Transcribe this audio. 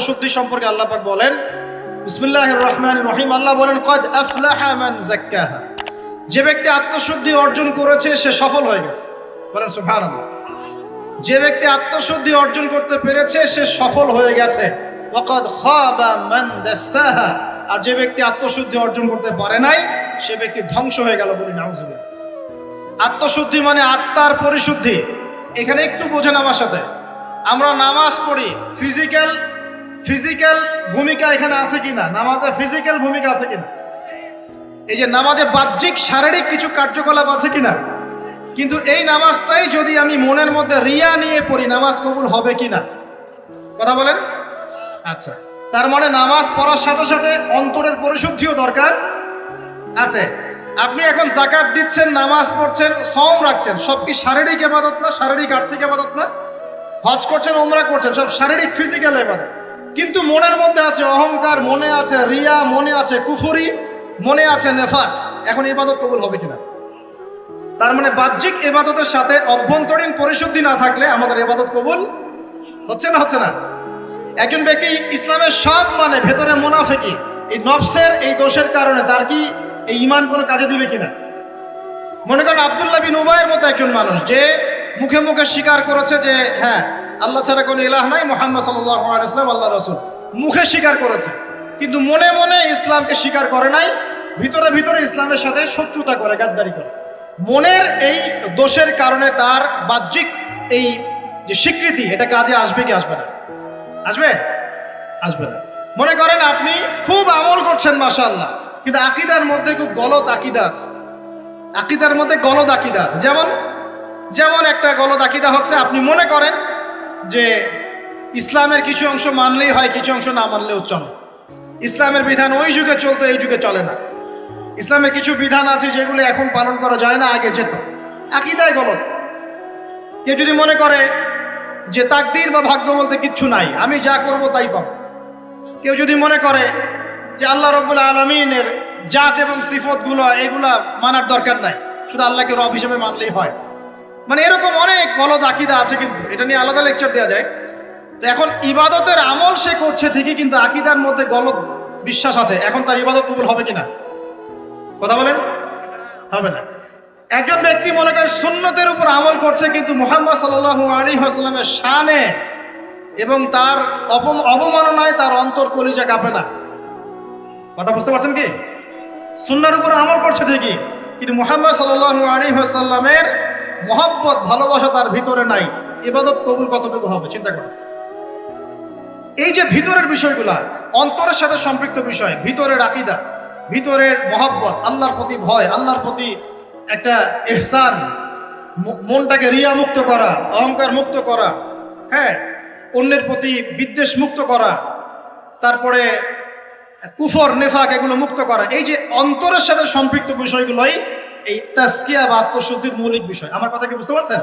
আত্মশুদ্ধি সম্পর্কে আল্লাহ পাক বলেন, বিসমিল্লাহির রহমানির রহিম, আল্লাহ বলেন কদ আফলাহা মান যাক্কাহা, যে ব্যক্তি আত্মশুদ্ধি অর্জন করেছে সে সফল হয়ে গেছে। বলেন সুবহানাল্লাহ। যে ব্যক্তি আত্মশুদ্ধি অর্জন করতে পেরেছে সে সফল হয়ে গেছে। ওয়াকাদ খাবা মান দাসাহা, আর যে ব্যক্তি আত্মশুদ্ধি অর্জন করতে পারে নাই সে ব্যক্তি ধ্বংস হয়ে গেল। বলি নাউজুবিল্লাহ। আত্মশুদ্ধি মানে আত্মার পরিশুদ্ধি। এখানে একটু বোঝেন আমার সাথে, আমরা নামাজ পড়ি, ফিজিক্যাল ভূমিকা এখানে আছে কিনা? নামাজে ফিজিক্যাল ভূমিকা আছে কিনা? এই যে নামাজে বাহ্যিক শারীরিক কিছু কার্যকলাপ আছে কিনা? কিন্তু এই নামাজটাই যদি আমি মনের মধ্যে রিয়া নিয়ে পড়ি, নামাজ কবুল হবে কিনা? কথা বলেন। আচ্ছা, তার মানে নামাজ পড়ার সাথে সাথে অন্তরের পরিশুদ্ধিও দরকার আছে। আপনি এখন যাকাত দিচ্ছেন, নামাজ পড়ছেন, সওম রাখছেন, সব কি শারীরিক ইবাদত না? শারীরিক আর্থিক ইবাদত না? হজ করছেন, উমরা করছেন, সব শারীরিক ফিজিক্যাল ইবাদত। কিন্তু মনের মধ্যে আছে অহংকার, মনে আছে রিয়া, মনে আছে কুফরি, মনে আছে নেফাক। এখন ইবাদত কবুল হবে কিনা? তার মানে বাহ্যিক ইবাদতের সাথে অভ্যন্তরীণ পরিশুদ্ধি না থাকলে আমাদের ইবাদত কবুল হচ্ছে না। হচ্ছে না। একজন ব্যক্তি ইসলামের সব মানে ভেতরে মুনাফিকি, এই নফসের এই দোষের কারণে তার কি এই ঈমান কোনো কাজে দিবে কিনা? মনে করেন আব্দুল্লাহ বিন উবাইয়ের মতো একজন মানুষ, যে মুখে মুখে স্বীকার করেছে যে হ্যাঁ আল্লাহ ছাড়া কোনো ইলাহ নাই, মুহাম্মদ সাল্লাল্লাহু আলাইহি ওয়াসাল্লাম আল্লাহর রাসূল, মুখে স্বীকার করেছে, কিন্তু মনে মনে ইসলামকে স্বীকার করে নাই, ভিতরে ভিতরে ইসলামের সাথে শত্রুতা করে, গাদ্দারি করে। মনের এই দোষের কারণে তার বাহ্যিক এই যে স্বীকৃতি, এটা কাজে আসবে কি আসবে না? আসবে? আসবে না। মনে করেন আপনি খুব আমল করছেন মাশাআল্লাহ, কিন্তু আকীদার মধ্যে খুব গলদ আকীদা আছে। আকীদার মধ্যে গলদ আকীদা আছে। যেমন একটা গলদ আকীদা হচ্ছে, আপনি মনে করেন যে ইসলামের কিছু অংশ মানলেই হয়, কিছু অংশ না মানলেও চলে। ইসলামের বিধান ওই যুগে চলতো, এই যুগে চলে না। ইসলামের কিছু বিধান আছে যেগুলো এখন পালন করা যায় না, আগে যেত। আকীদায় গলদ। কেউ যদি মনে করে যে তাকদীর বা ভাগ্য বলতে কিচ্ছু নাই, আমি যা করব তাই পাবো। কেউ যদি মনে করে যে আল্লাহ রাব্বুল আলামিনের জাত এবং সিফতগুলো এগুলা মানার দরকার নাই, শুধু আল্লাহকে রব হিসেবে মানলেই হয়, মানে এরকম অনেক গলদ আকীদা আছে। কিন্তু এটা নিয়ে আলাদা লেকচার দেওয়া যায়। তো এখন ইবাদতের আমল সে করছে ঠিকই, কিন্তু আকীদার মধ্যে গলদ বিশ্বাস আছে। এখন তার ইবাদত কবুল হবে কিনা? কথা বলেন। হবে না। একজন ব্যক্তি মনে করেন সুন্নতের উপর আমল করছে, কিন্তু মুহাম্মদ সাল্লাল্লাহু আলাইহি ওয়াসাল্লামের শানে এবং তার অবমাননায় তার অন্তর কলিজা কাঁপে না। কথা বুঝতে পারছেন কি? সুন্নাহর উপর আমল করছে ঠিকই, কিন্তু মুহাম্মদ সাল্লাল্লাহু আলাইহি ওয়াসাল্লামের মহব্বত, ভালোবাসা তার ভিতরে নাই। ইবাদত কবুল কতটুকু হবে চিন্তা করুন। এই যে ভিতরের বিষয়গুলা, অন্তরের সাথে সম্পৃক্ত বিষয়, ভিতরের আকীদা, ভিতরের মহব্বত, আল্লাহর প্রতি ভয়, আল্লাহর প্রতি একটা ইহসান, মনটাকে রিয়া মুক্ত করা, অহংকার মুক্ত করা, হ্যাঁ, অন্যের প্রতি বিদ্বেষ মুক্ত করা, তারপরে কুফর নেফাক এগুলো মুক্ত করা। এই যে অন্তরের সাথে সম্পৃক্ত বিষয়গুলোই এই তাজকিয়া বা আত্মশুদ্ধির মৌলিক বিষয়। আমার কথা কি বুঝতে পারছেন?